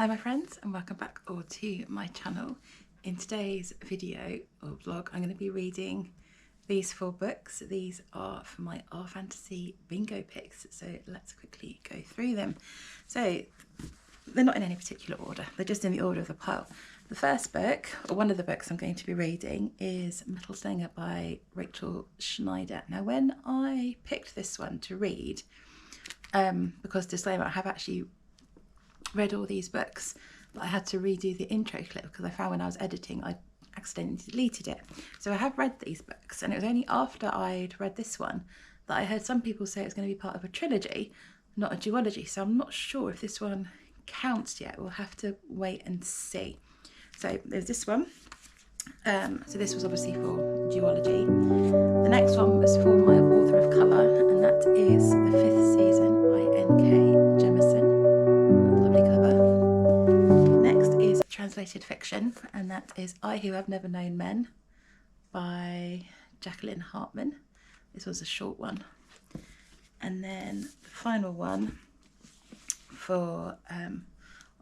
Hi my friends, and welcome back all to my channel. In today's video or vlog I'm going to be reading these 4 books. These are for my R Fantasy bingo picks, so let's quickly go through them. So they're not in any particular order, they're just in the order of the pile. The first book, or one of the books I'm going to be reading, is Metal Slinger by Rachel Schneider. Now when I picked this one to read, because disclaimer, I have actually read all these books, but I had to redo the intro clip because I found when I was editing I accidentally deleted it. So I have read these books, and it was only after I'd read this one that I heard some people say it's going to be part of a trilogy, not a duology. So I'm not sure if this one counts yet. We'll have to wait and see. So there's this one. So this was obviously for duology. The next one was for my author of colour, and that is The Fifth Season by N.K. Jemisin. Lovely cover. Next is translated fiction, and that is I Who Have Never Known Men by Jacqueline Hartman. This was a short one. And then the final one for I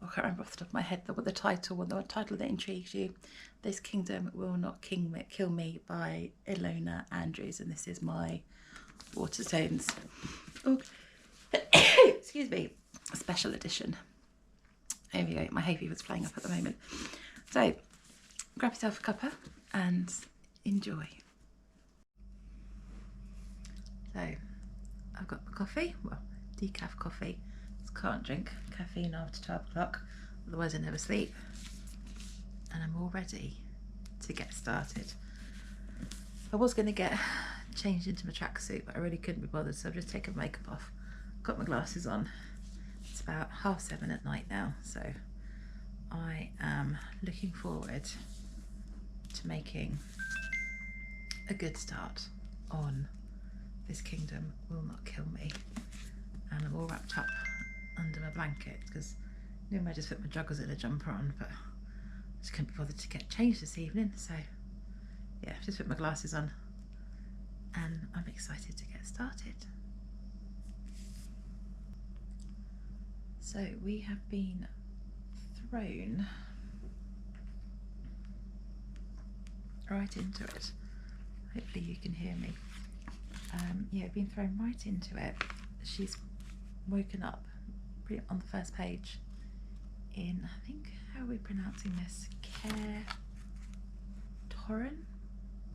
can't remember off the top of my head the title that intrigues you. This Kingdom Will Not Kill Me by Ilona Andrews, and this is my Waterstones, excuse me, special edition. There we go, my hay fever's playing up at the moment. So grab yourself a cuppa and enjoy. So I've got my coffee, well, decaf coffee. Can't drink caffeine after 12 o'clock, otherwise I never sleep, and I'm all ready to get started. I was going to get changed into my tracksuit, but I really couldn't be bothered, so I've just taken makeup off, got my glasses on. It's about 7:30 at night now, so I am looking forward to making a good start on This Kingdom Will Not Kill Me. And I'm all wrapped up under my blanket because I just put my joggers and a jumper on, but I just couldn't be bothered to get changed this evening. So yeah, just put my glasses on and I'm excited to get started. So we have been thrown right into it. Hopefully you can hear me. Yeah, we've been thrown right into it. She's woken up on the first page in, I think, how are we pronouncing this?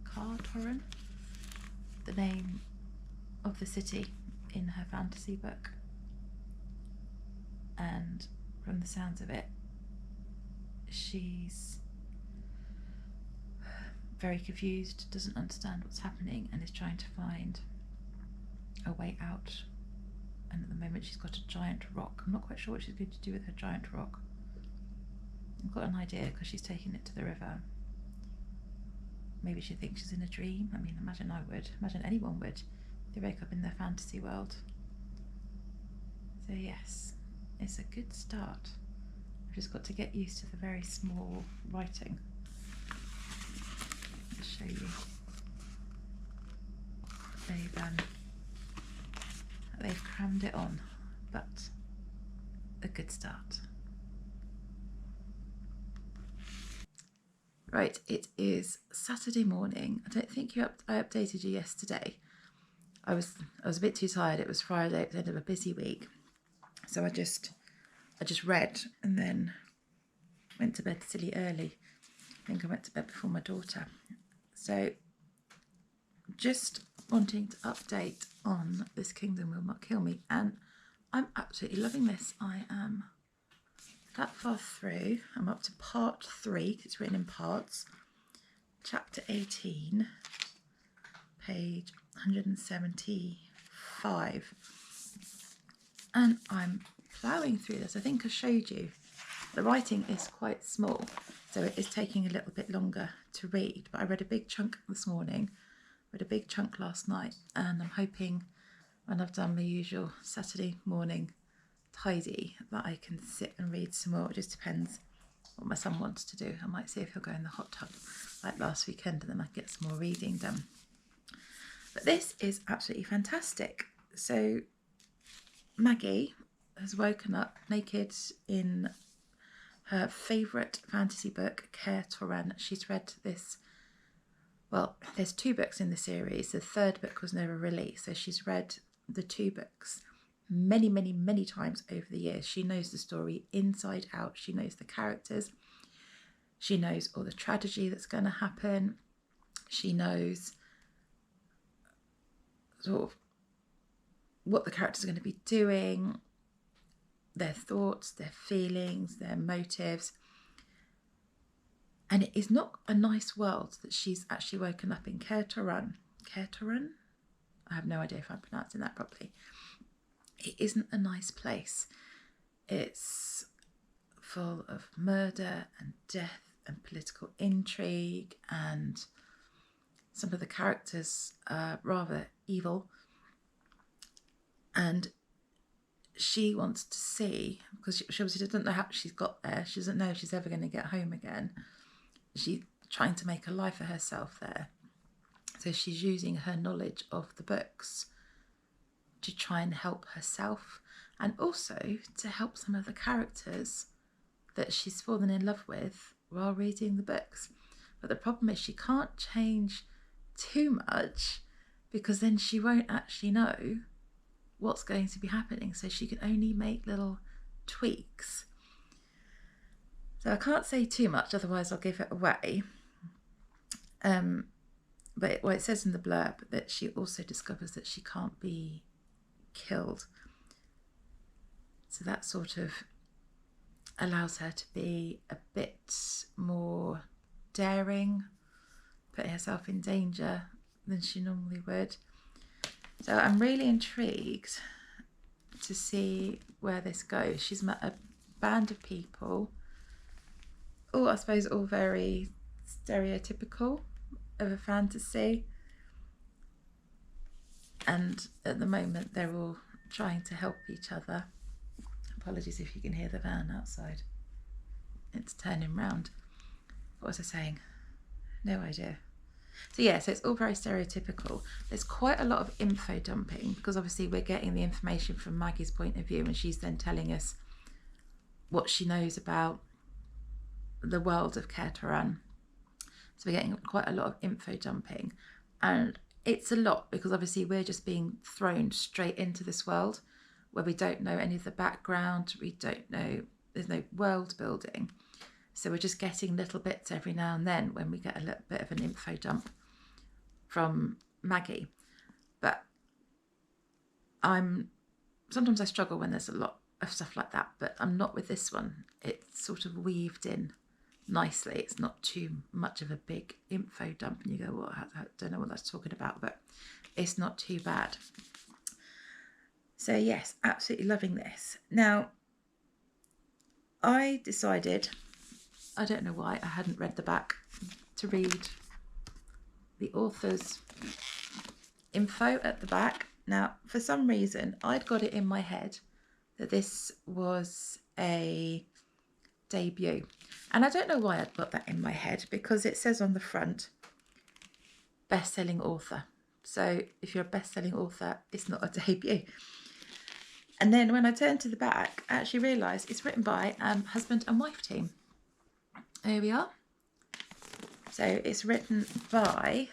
Cartoran, the name of the city in her fantasy book. And from the sounds of it, she's very confused, doesn't understand what's happening, and is trying to find a way out. And at the moment she's got a giant rock. I'm not quite sure what she's going to do with her giant rock. I've got an idea because she's taking it to the river. Maybe she thinks she's in a dream. I mean, imagine I would. Imagine anyone would. They wake up in their fantasy world. So yes, it's a good start. I've just got to get used to the very small writing. I'll show you. They've crammed it on, but a good start. Right, it is Saturday morning. I don't think I updated you yesterday. I was a bit too tired. It was Friday, it was the end of a busy week. So I just read and then went to bed silly early. I think I went to bed before my daughter. So just wanting to update on This Kingdom Will Not Kill Me, and I'm absolutely loving this. I am that far through. I'm up to part 3 because it's written in parts. Chapter 18, page 175, and I'm ploughing through this. I think I showed you the writing is quite small, so it is taking a little bit longer to read, but I read a big chunk this morning, read a big chunk last night, and I'm hoping when I've done my usual Saturday morning tidy that I can sit and read some more. It just depends what my son wants to do. I might see if he'll go in the hot tub like last weekend, and then I can get some more reading done. But this is absolutely fantastic. So Maggie has woken up naked in her favourite fantasy book, Care to Run. She's read this, well, there's 2 books in the series. The 3rd book was never released, so she's read the 2 books many, many, many times over the years. She knows the story inside out. She knows the characters. She knows all the tragedy that's going to happen. She knows sort of what the characters are going to be doing, their thoughts, their feelings, their motives. And it is not a nice world that she's actually woken up in. Care to Run. Care to Run? I have no idea if I'm pronouncing that properly. It isn't a nice place. It's full of murder and death and political intrigue, and some of the characters are rather evil. And she wants to see, because she obviously doesn't know how she's got there. She doesn't know if she's ever going to get home again. She's trying to make a life for herself there. So she's using her knowledge of the books to try and help herself, and also to help some of the characters that she's fallen in love with while reading the books. But the problem is she can't change too much, because then she won't actually know what's going to be happening. So she can only make little tweaks. So I can't say too much, otherwise I'll give it away. But it says in the blurb that she also discovers that she can't be killed. So that sort of allows her to be a bit more daring, putting herself in danger than she normally would. So I'm really intrigued to see where this goes. She's met a band of people, all, I suppose, all very stereotypical of a fantasy. And at the moment, they're all trying to help each other. Apologies if you can hear the van outside. It's turning round. What was I saying? No idea. So yeah, so it's all very stereotypical. There's quite a lot of info dumping, because obviously we're getting the information from Maggie's point of view, and she's then telling us what she knows about the world of Care to Run. So we're getting quite a lot of info dumping, and it's a lot because obviously we're just being thrown straight into this world where we don't know any of the background, we don't know, there's no world building. So we're just getting little bits every now and then when we get a little bit of an info dump from Maggie. But sometimes I struggle when there's a lot of stuff like that, but I'm not with this one. It's sort of weaved in nicely. It's not too much of a big info dump and you go, well, I don't know what that's talking about, but it's not too bad. So yes, absolutely loving this. Now, I decided, I don't know why, I hadn't read the back, to read the author's info at the back. Now, for some reason, I'd got it in my head that this was a debut. And I don't know why I'd got that in my head, because it says on the front, best-selling author. So if you're a best-selling author, it's not a debut. And then when I turned to the back, I actually realised it's written by husband and wife team. Here we are. So it's written by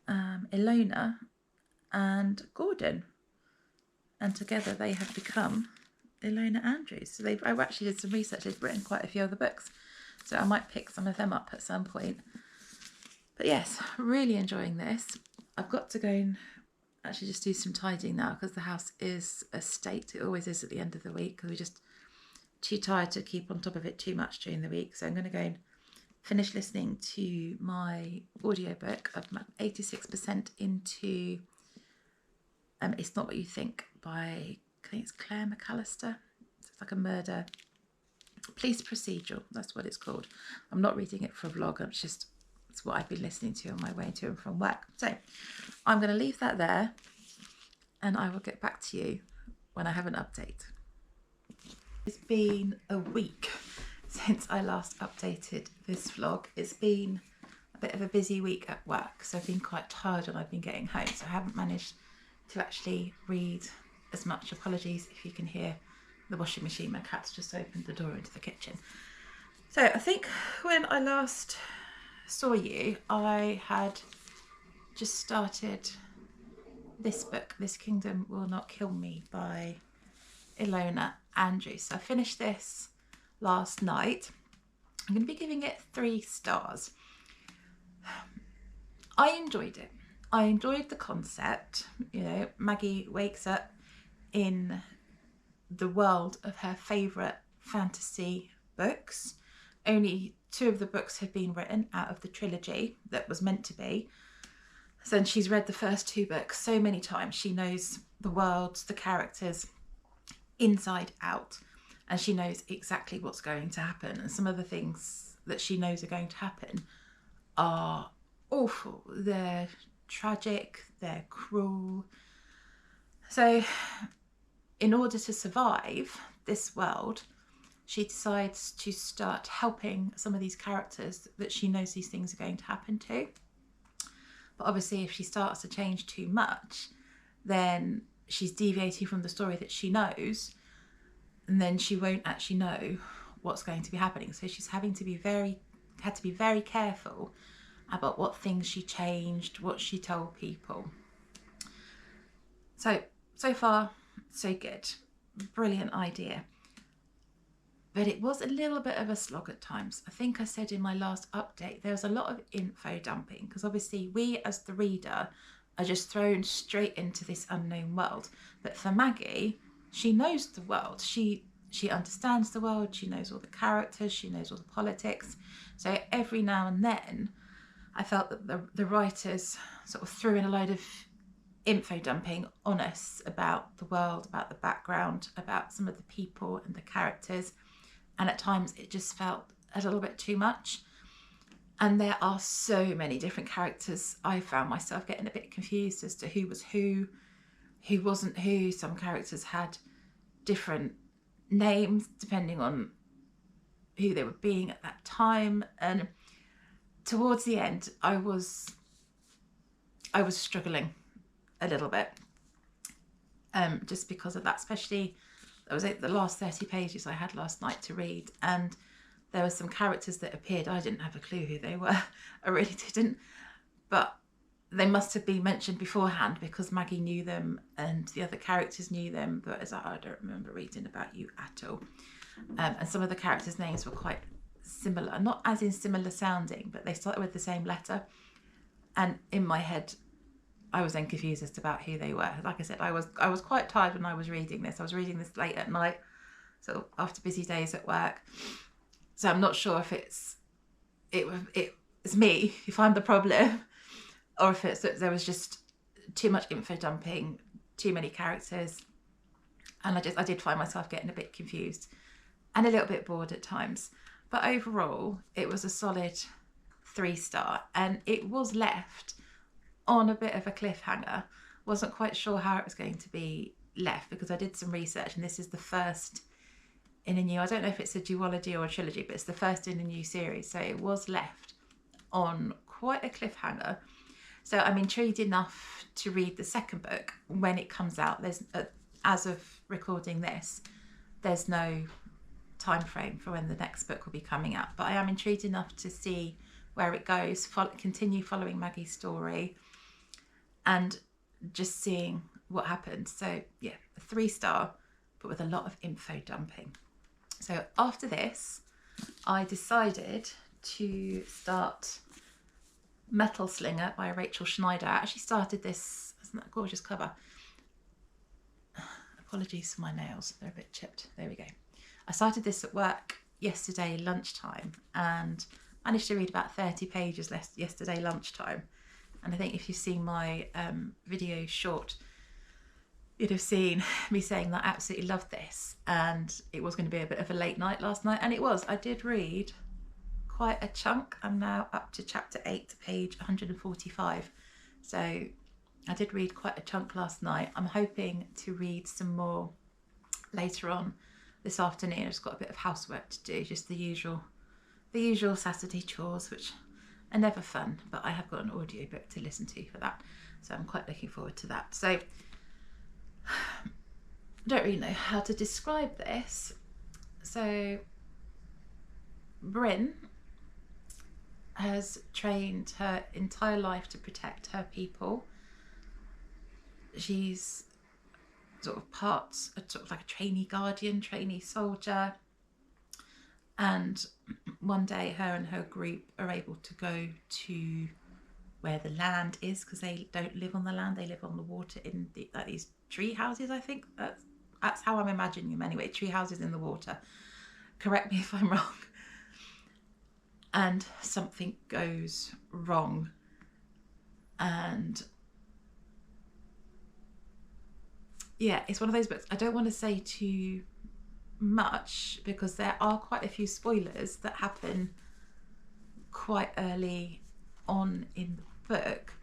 Ilona and Gordon. And together they have become Ilona Andrews. So I actually did some research. They've written quite a few other books. So I might pick some of them up at some point. But yes, really enjoying this. I've got to go and actually just do some tidying now, because the house is a state. It always is at the end of the week, because we're just too tired to keep on top of it too much during the week. So I'm going to go and finish listening to my audiobook. I'm 86% into It's Not What You Think by, I think it's Claire McAllister. It's like a murder police procedural, that's what it's called. I'm not reading it for a vlog, it's what I've been listening to on my way to and from work. So I'm going to leave that there, and I will get back to you when I have an update. It's been a week since I last updated this vlog. It's been a bit of a busy week at work, so I've been quite tired when I've been getting home, so I haven't managed to actually read as much. Apologies if you can hear the washing machine. My cat's just opened the door into the kitchen. So I think when I last saw you, I had just started this book, This Kingdom Will Not Kill Me by Ilona Andrews. So I finished this last night. I'm going to be giving it 3 stars. I enjoyed it. I enjoyed the concept. You know, Maggie wakes up in the world of her favourite fantasy books. Only 2 of the books have been written out of the trilogy that was meant to be. So she's read the first 2 books so many times. She knows the world, the characters inside out, and she knows exactly what's going to happen. And some of the things that she knows are going to happen are awful. They're tragic, they're cruel. So in order to survive this world, she decides to start helping some of these characters that she knows these things are going to happen to. But obviously if she starts to change too much, then she's deviating from the story that she knows, and then she won't actually know what's going to be happening. So she's had to be very careful about what things she changed, what she told people. So far, so good. Brilliant idea. But it was a little bit of a slog at times. I think I said in my last update, there was a lot of info dumping, because obviously we as the reader are just thrown straight into this unknown world. But for Maggie, she knows the world. She understands the world. She knows all the characters. She knows all the politics. So every now and then, I felt that the writers sort of threw in a load of info dumping on us about the world, about the background, about some of the people and the characters. And at times it just felt a little bit too much. And there are so many different characters. I found myself getting a bit confused as to who was who wasn't who. Some characters had different names depending on who they were being at that time. And towards the end, I was struggling a little bit, just because of that. Especially, that was the last 30 pages I had last night to read, and there were some characters that appeared. I didn't have a clue who they were. I really didn't. But they must have been mentioned beforehand, because Maggie knew them and the other characters knew them. But as I don't remember reading about you at all. And some of the characters' names were quite similar. Not as in similar sounding, but they started with the same letter. And in my head, I was then confused as to about who they were. Like I said, I was quite tired when I was reading this. I was reading this late at night, so after busy days at work. So I'm not sure if it's me, if I'm the problem, or if it's that there was just too much info dumping, too many characters, and I did find myself getting a bit confused and a little bit bored at times. But overall, it was a solid 3-star, and it was left on a bit of a cliffhanger. Wasn't quite sure how it was going to be left, because I did some research, and this is the first in a new, I don't know if it's a duology or a trilogy, but it's the first in a new series. So it was left on quite a cliffhanger. So I'm intrigued enough to read the second book when it comes out. There's as of recording this, there's no time frame for when the next book will be coming out, but I am intrigued enough to see where it goes, continue following Maggie's story, and just seeing what happens. So yeah, a 3-star, but with a lot of info dumping. So after this, I decided to start Metal Slinger by Rachel Schneider. I actually started this, isn't that a gorgeous cover? Apologies for my nails, they're a bit chipped. There we go. I started this at work yesterday lunchtime and managed to read about 30 pages yesterday lunchtime. And I think if you've seen my video short, you'd have seen me saying that I absolutely loved this, and it was going to be a bit of a late night last night, and it was. I did read quite a chunk. I'm now up to chapter 8, page 145. So I did read quite a chunk last night. I'm hoping to read some more later on this afternoon. I've just got a bit of housework to do, just the usual Saturday chores, which are never fun, but I have got an audiobook to listen to for that, so I'm quite looking forward to that. So I don't really know how to describe this. So Bryn has trained her entire life to protect her people. She's sort of like a trainee guardian, trainee soldier. And one day her and her group are able to go to where the land is, because they don't live on the land, they live on the water in like these tree houses, I think. That's how I'm imagining them anyway, tree houses in the water. Correct me if I'm wrong. And something goes wrong. And yeah, it's one of those books. I don't want to say too much because there are quite a few spoilers that happen quite early on in the book.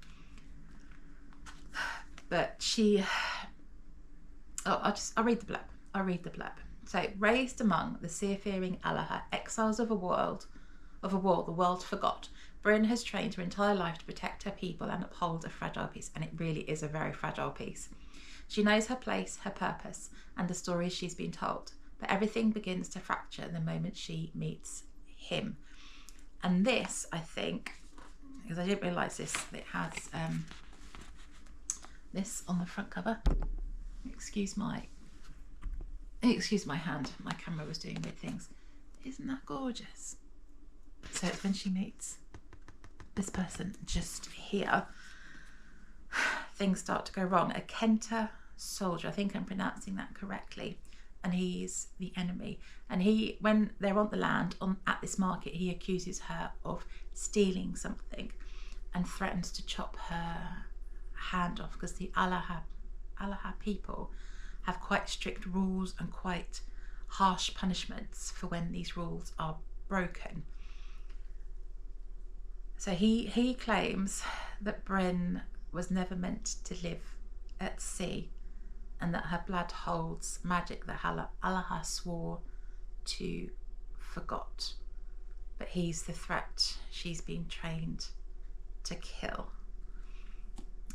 But I'll read the blurb. So, raised among the seafaring Allaha, exiles of a war the world forgot, Bryn has trained her entire life to protect her people and uphold a fragile peace. And it really is a very fragile peace. She knows her place, her purpose, and the stories she's been told. But everything begins to fracture the moment she meets him. And this, I think, because I didn't realise this, it has this on the front cover. Excuse my hand. My camera was doing weird things. Isn't that gorgeous? So it's when she meets this person just here, things start to go wrong. A Kenta soldier, I think I'm pronouncing that correctly, and he's the enemy. And when they're on the land at this market, he accuses her of stealing something and threatens to chop her hand off, because the Allaha people have quite strict rules and quite harsh punishments for when these rules are broken. So he claims that Bryn was never meant to live at sea, and that her blood holds magic that Allaha swore to forgot. But he's the threat she's been trained to kill.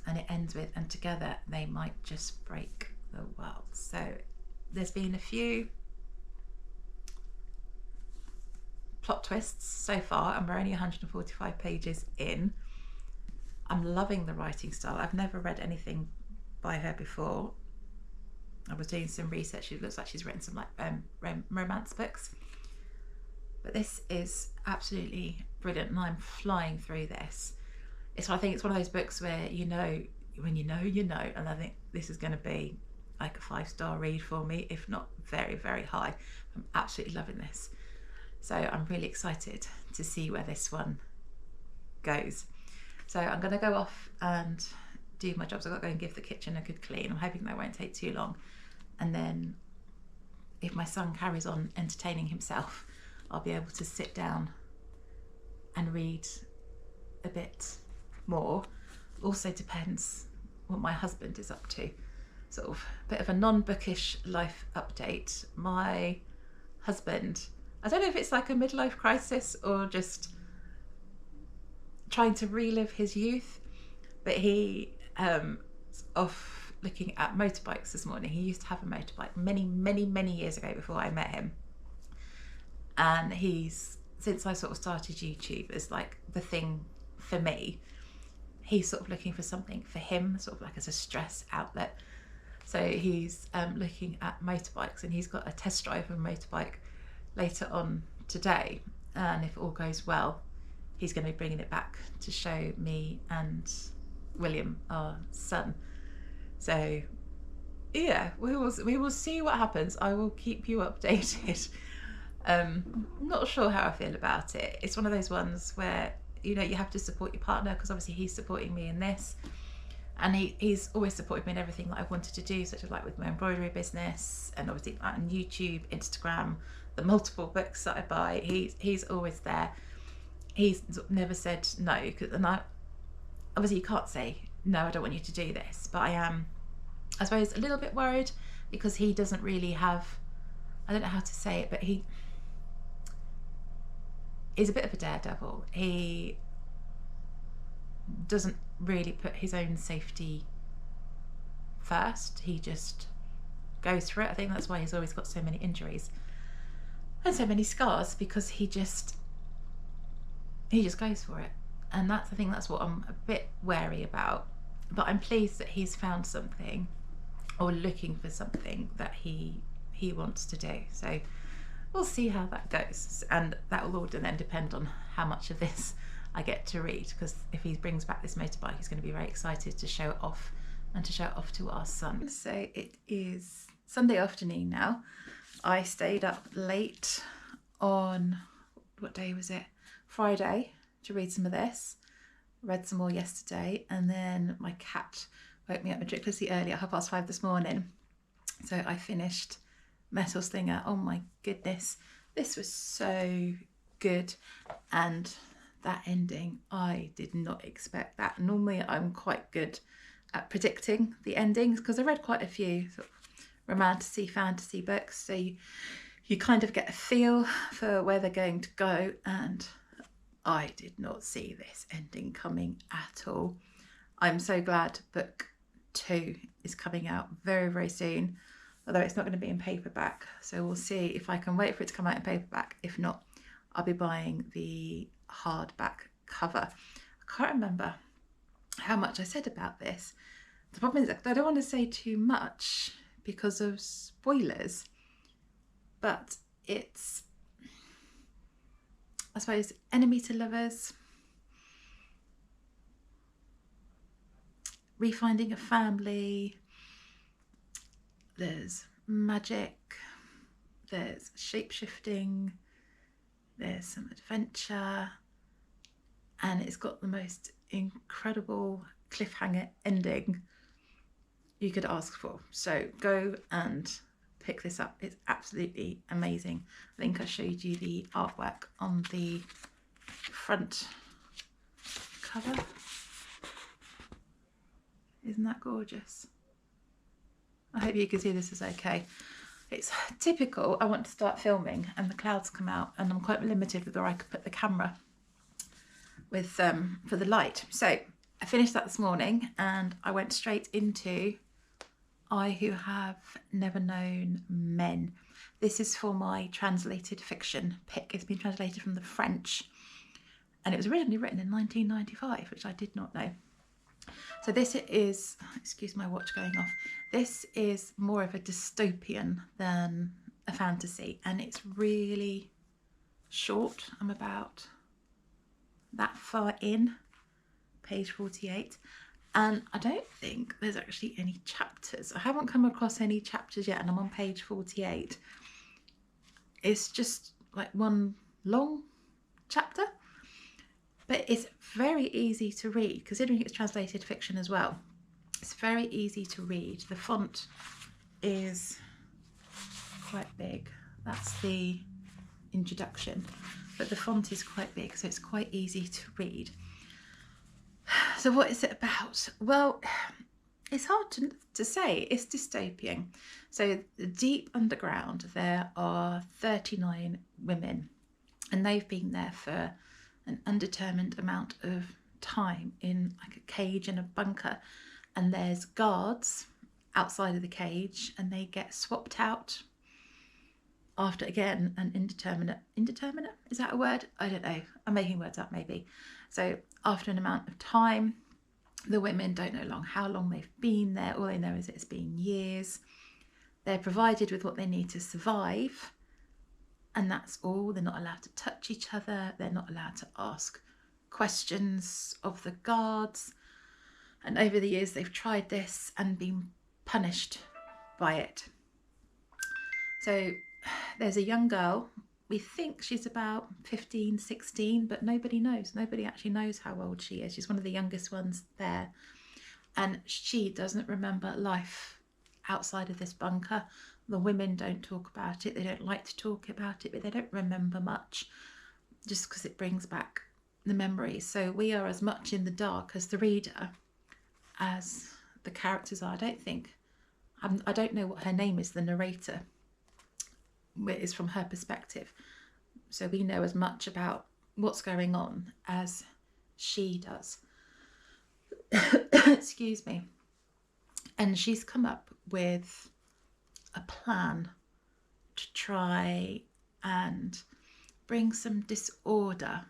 And it ends with, and together they might just break the world. So there's been a few plot twists so far, and we're only 145 pages in. I'm loving the writing style. I've never read anything by her before. I was doing some research. It looks like she's written some like romance books, but this is absolutely brilliant, and I'm flying through this. I think it's one of those books where when you know, and I think this is going to be like a 5-star read for me, if not very, very high. I'm absolutely loving this. So I'm really excited to see where this one goes. So I'm going to go off and do my jobs. I've got to go and give the kitchen a good clean. I'm hoping that won't take too long. And then if my son carries on entertaining himself, I'll be able to sit down and read a bit more. Also depends what my husband is up to. Sort of a bit of a non-bookish life update. My husband, I don't know if it's like a midlife crisis or just trying to relive his youth, but he off looking at motorbikes this morning. He used to have a motorbike many years ago before I met him, and since I sort of started YouTube as like the thing for me, he's sort of looking for something for him, sort of like as a stress outlet. So he's looking at motorbikes, and he's got a test drive of a motorbike later on today, and if all goes well, he's going to be bringing it back to show me and William, our son. So yeah, we will see what happens. I will keep you updated. Not sure how I feel about it. It's one of those ones where you have to support your partner, because obviously he's supporting me in this, and he's always supported me in everything that I wanted to do, such as like with my embroidery business, and obviously on YouTube, Instagram, the multiple books that I buy. He's always there. He's never said no, and obviously you can't say no, I don't want you to do this, but I am, I suppose, a little bit worried because he doesn't really have, I don't know how to say it, but he is a bit of a daredevil. He doesn't really put his own safety first. He just goes for it. I think that's why he's always got so many injuries and so many scars, because he just goes for it. And that's, I think that's what I'm a bit wary about. But I'm pleased that he's found something, or looking for something that he wants to do. So we'll see how that goes, and that will all then depend on how much of this I get to read, because if he brings back this motorbike, he's going to be very excited to show it off, and to show it off to our son. So it is Sunday afternoon now. I stayed up late on, what day was it? Friday, to read some of this. Read some more yesterday, and then my cat woke me up ridiculously early at 5:30 this morning. So I finished Metal Slinger. Oh my goodness, this was so good. And that ending, I did not expect that. Normally I'm quite good at predicting the endings, because I read quite a few sort of romantasy, fantasy books, so you kind of get a feel for where they're going to go, and I did not see this ending coming at all. I'm so glad book 2 is coming out very, very soon, although it's not going to be in paperback. So we'll see if I can wait for it to come out in paperback. If not, I'll be buying the hardback cover. I can't remember how much I said about this. The problem is that I don't want to say too much because of spoilers, but it's, I suppose, enemy to lovers, refinding a family, there's magic, there's shape-shifting, there's some adventure, and it's got the most incredible cliffhanger ending you could ask for. So go and pick this up. It's absolutely amazing. I think I showed you the artwork on the front cover. Isn't that gorgeous? I hope you can see this is okay. It's typical. I want to start filming and the clouds come out, and I'm quite limited with where I could put the camera with for the light. So I finished that this morning, and I went straight into I Who Have Never Known Men. This is for my translated fiction pick. It's been translated from the French, and it was originally written in 1995, which I did not know. So this is, excuse my watch going off, this is more of a dystopian than a fantasy, and it's really short. I'm about that far in, page 48, and I don't think there's actually any chapters. I haven't come across any chapters yet, and I'm on page 48. It's just like one long chapter, but it's very easy to read, considering it's translated fiction as well. It's very easy to read. The font is quite big. That's the introduction, but the font is quite big, so it's quite easy to read. So what is it about? Well, it's hard to say. It's dystopian. So deep underground, there are 39 women, and they've been there for an undetermined amount of time in like a cage in a bunker, and there's guards outside of the cage, and they get swapped out after, again, an indeterminate, is that a word? I don't know, I'm making words up maybe. So after an amount of time, the women don't know how long they've been there. All they know is it's been years. They're provided with what they need to survive, and that's all. They're not allowed to touch each other. They're not allowed to ask questions of the guards. And over the years, they've tried this and been punished by it. So there's a young girl. We think she's about 15, 16, but nobody knows. Nobody actually knows how old she is. She's one of the youngest ones there. And she doesn't remember life outside of this bunker. The women don't talk about it. They don't like to talk about it, but they don't remember much, just because it brings back the memories. So we are as much in the dark as the reader as the characters are. I don't know what her name is, the narrator. It is from her perspective. So we know as much about what's going on as she does. Excuse me. And she's come up with a plan to try and bring some disorder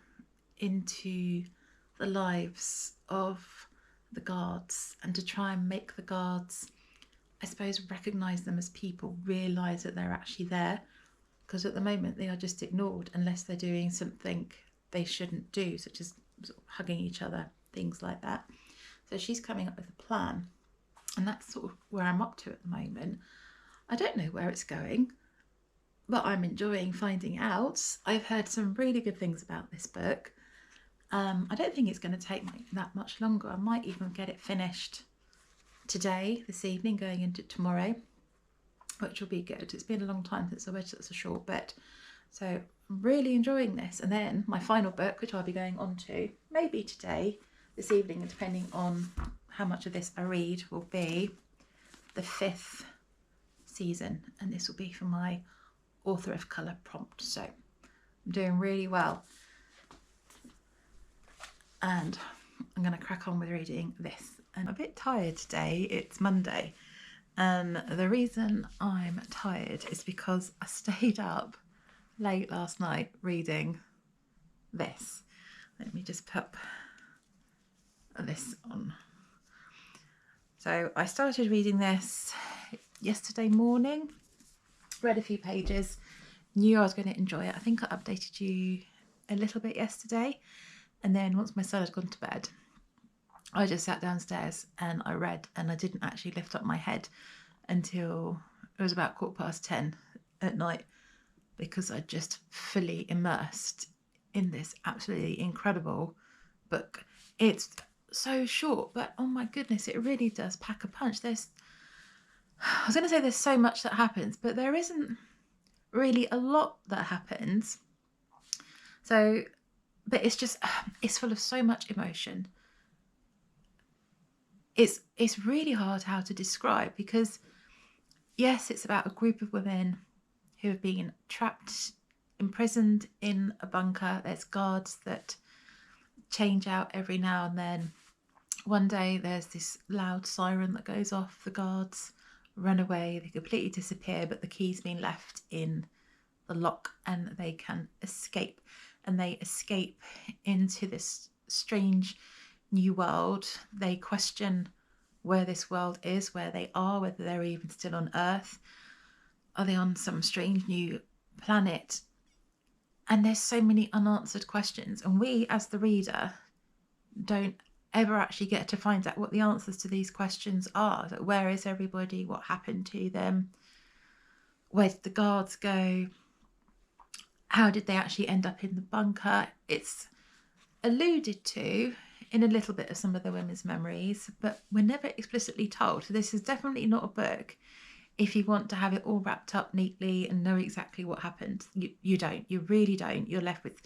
into the lives of the guards, and to try and make the guards, I suppose, recognise them as people, realise that they're actually there, because at the moment they are just ignored unless they're doing something they shouldn't do, such as sort of hugging each other, things like that. So she's coming up with a plan, and that's sort of where I'm up to at the moment. I don't know where it's going, but I'm enjoying finding out. I've heard some really good things about this book. I don't think it's going to take that much longer. I might even get it finished today, this evening, going into tomorrow, which will be good. It's been a long time since I read such a short bit, so I'm really enjoying this. And then my final book, which I'll be going on to maybe today, this evening, and depending on how much of this I read, will be the 5th season, and this will be for my author of colour prompt. So I'm doing really well, and I'm going to crack on with reading this. I'm a bit tired today. It's Monday, and the reason I'm tired is because I stayed up late last night reading this. Let me just pop this on. So I started reading this yesterday morning, read a few pages, knew I was going to enjoy it. I think I updated you a little bit yesterday, and then once my son had gone to bed, I just sat downstairs and I read, and I didn't actually lift up my head until it was about 10:15 at night, because I just fully immersed in this absolutely incredible book. It's so short, but oh my goodness, it really does pack a punch. I was going to say there's so much that happens, but there isn't really a lot that happens. So, but it's full of so much emotion. It's really hard how to describe, because yes, it's about a group of women who have been trapped, imprisoned in a bunker. There's guards that change out every now and then. One day there's this loud siren that goes off, the guards run away, they completely disappear, but the key's been left in the lock and they can escape. And they escape into this strange new world. They question where this world is, where they are, whether they're even still on Earth. Are they on some strange new planet? And there's so many unanswered questions, and we as the reader don't ever actually get to find out what the answers to these questions are. Like, where is everybody? What happened to them? Where did the guards go? How did they actually end up in the bunker? It's alluded to in a little bit of some of the women's memories, but we're never explicitly told. So this is definitely not a book if you want to have it all wrapped up neatly and know exactly what happened. You don't. You really don't. You're left with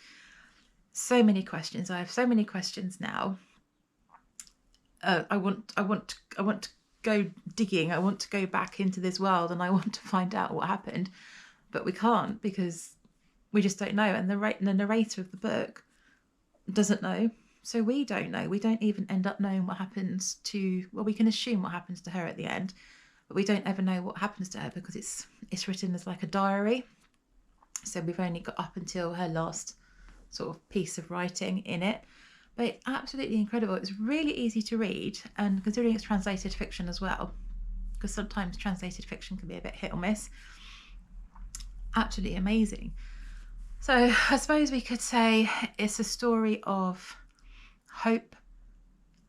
so many questions. I have so many questions now. I want to go digging. I want to go back into this world, and I want to find out what happened, but we can't, because we just don't know. And the narrator of the book doesn't know, so we don't know. We don't even end up knowing what happens to. Well, we can assume what happens to her at the end, but we don't ever know what happens to her, because it's written as like a diary. So we've only got up until her last sort of piece of writing in it. But it's absolutely incredible. It's really easy to read, and considering it's translated fiction as well, because sometimes translated fiction can be a bit hit or miss, absolutely amazing. So I suppose we could say it's a story of hope,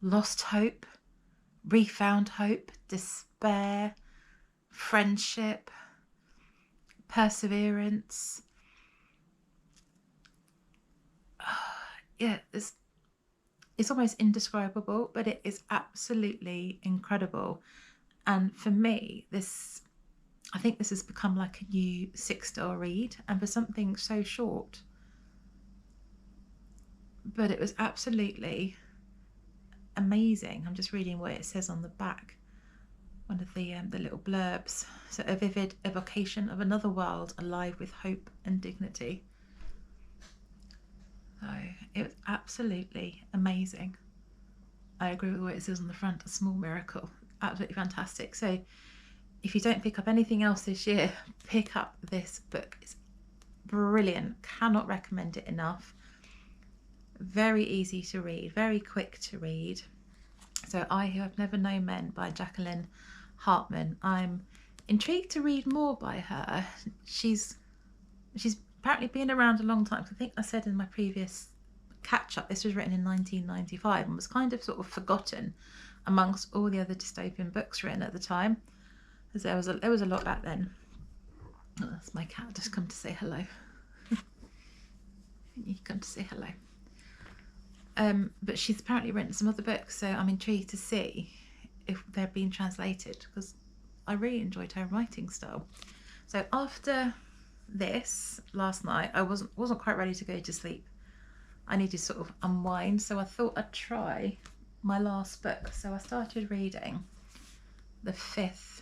lost hope, refound hope, despair, friendship, perseverance. Yeah, it's almost indescribable, but it is absolutely incredible. And for me, I think this has become like a new 6-star read, and for something so short. But it was absolutely amazing. I'm just reading what it says on the back, one of the little blurbs. So, a vivid evocation of another world alive with hope and dignity. So it was absolutely amazing. I agree with what it says on the front, a small miracle. Absolutely fantastic. So if you don't pick up anything else this year, pick up this book. It's brilliant. Cannot recommend it enough. Very easy to read, very quick to read. So I Who Have Never Known Men by Jacqueline Hartman. I'm intrigued to read more by her. She's apparently been around a long time. I think I said in my previous catch up, this was written in 1995 and was kind of sort of forgotten amongst all the other dystopian books written at the time. Because there was a lot back then. Oh, that's my cat just come to say hello. You come to say hello. But she's apparently written some other books, so I'm intrigued to see if they're being translated, because I really enjoyed her writing style. So after this last night, I wasn't quite ready to go to sleep. I needed to sort of unwind, so I thought I'd try my last book. So I started reading the 5th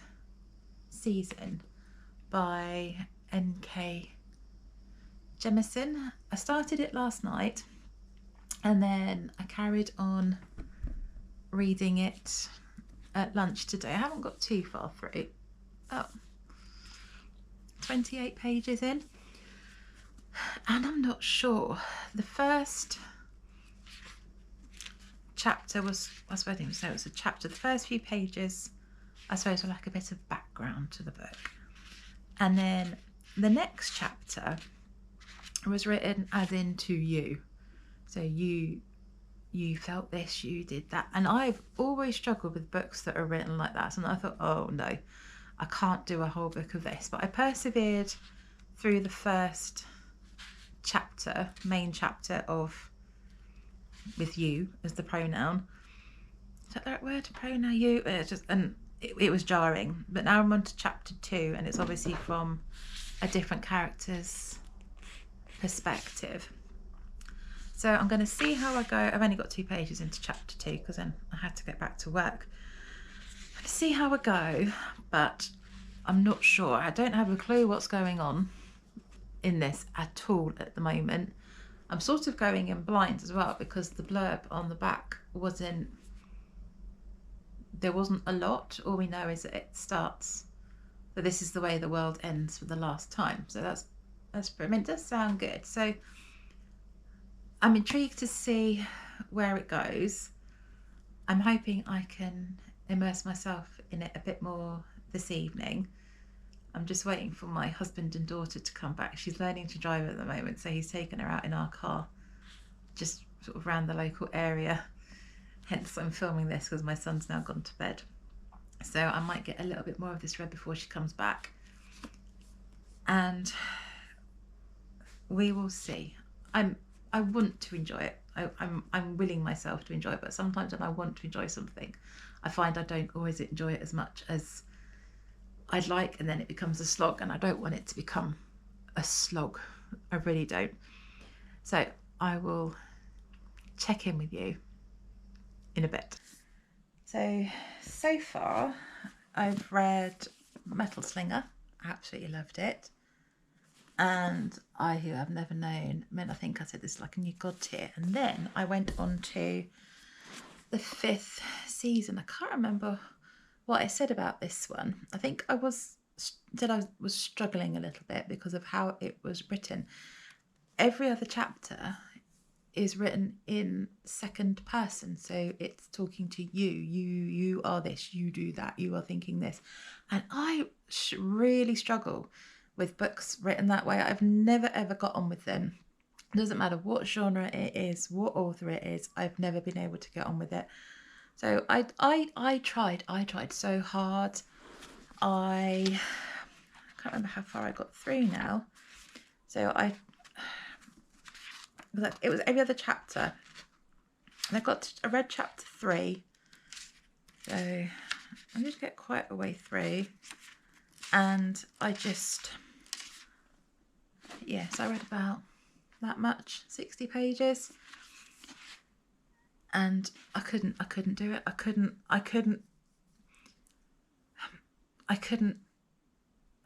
season by N.K. Jemisin. I started it last night, and then I carried on reading it at lunch today. I haven't got too far through. Oh, 28 pages in. And I'm not sure. The first chapter was, I suppose I didn't say it was a chapter. The first few pages, I suppose, were like a bit of background to the book. And then the next chapter was written as in to you. So you felt this, you did that. And I've always struggled with books that are written like that. And I thought, oh no, I can't do a whole book of this. But I persevered through the first chapter, main chapter of with you as the pronoun. Is that the right word? Pronoun you? It was jarring. But now I'm on to chapter 2, and it's obviously from a different character's perspective. So I'm going to see how I go. I've only got 2 pages into chapter 2 because then I had to get back to work. I'm going to see how I go, but I'm not sure. I don't have a clue what's going on in this at all at the moment. I'm sort of going in blind as well, because the blurb on the back there wasn't a lot. All we know is that it starts that this is the way the world ends for the last time. So that's I mean, it does sound good. So I'm intrigued to see where it goes. I'm hoping I can immerse myself in it a bit more this evening. I'm just waiting for my husband and daughter to come back. She's learning to drive at the moment, so he's taken her out in our car, just sort of around the local area. Hence I'm filming this because my son's now gone to bed. So I might get a little bit more of this read before she comes back. And we will see. I want to enjoy it. I'm willing myself to enjoy it, but sometimes when I want to enjoy something, I find I don't always enjoy it as much as I'd like, and then it becomes a slog, and I don't want it to become a slog. I really don't. So I will check in with you in a bit. So far I've read Metal Slinger. I absolutely loved it. And I Who Have Never Known Men. I think I said this is like a new god tier. And then I went on to the 5th season. I can't remember what I said about this one. I think I was struggling a little bit because of how it was written. Every other chapter is written in second person, so it's talking to you. You are this, you do that, you are thinking this. And I really struggle with books written that way. I've never ever got on with them. It doesn't matter what genre it is, what author it is, I've never been able to get on with it. So I tried so hard. I can't remember how far I got through now. So it was every other chapter. And I read chapter 3. So I'm going to get quite a way through. And so I read about that much, 60 pages. And I couldn't do it. I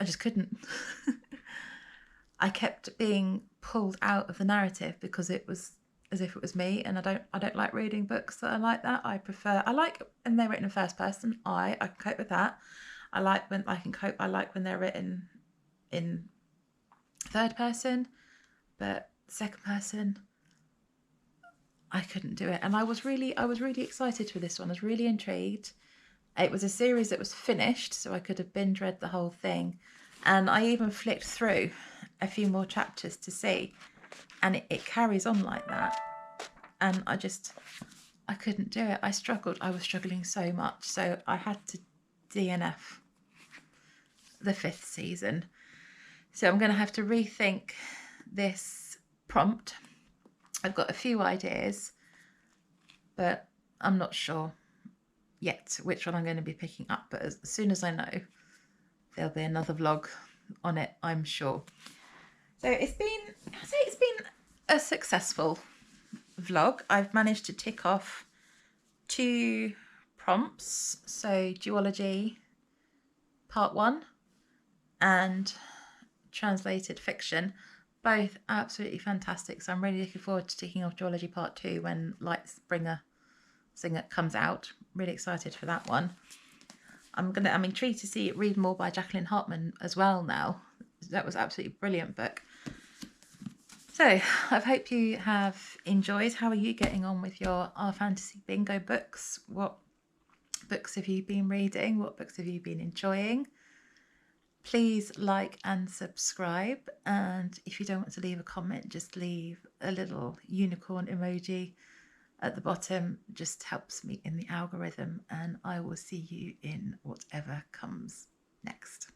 just couldn't. I kept being pulled out of the narrative because it was as if it was me, and I don't like reading books that are like that. I like, and they're written in first person. I can cope with that. I like when I can cope. I like when they're written in third person, but second person, I couldn't do it. And I was really excited for this one. I was really intrigued. It was a series that was finished, so I could have binge read the whole thing. And I even flicked through a few more chapters to see. And it carries on like that. And I couldn't do it. I struggled. I was struggling so much. So I had to DNF the 5th season. So I'm going to have to rethink this prompt. I've got a few ideas, but I'm not sure yet which one I'm going to be picking up. But as soon as I know, there'll be another vlog on it, I'm sure. So I'd say it's been a successful vlog. I've managed to tick off 2 prompts. So duology part 1 and translated fiction, both absolutely fantastic. So I'm really looking forward to ticking off duology part 2 when Lightbringer Singer comes out. Really excited for that one. I'm intrigued to read more by Jacqueline Hartman as well now. That was absolutely brilliant book. So I hope you have enjoyed. How are you getting on with your Our Fantasy Bingo books? What books have you been reading? What books have you been enjoying? Please like and subscribe. And if you don't want to leave a comment, just leave a little unicorn emoji at the bottom. Just helps me in the algorithm. And I will see you in whatever comes next.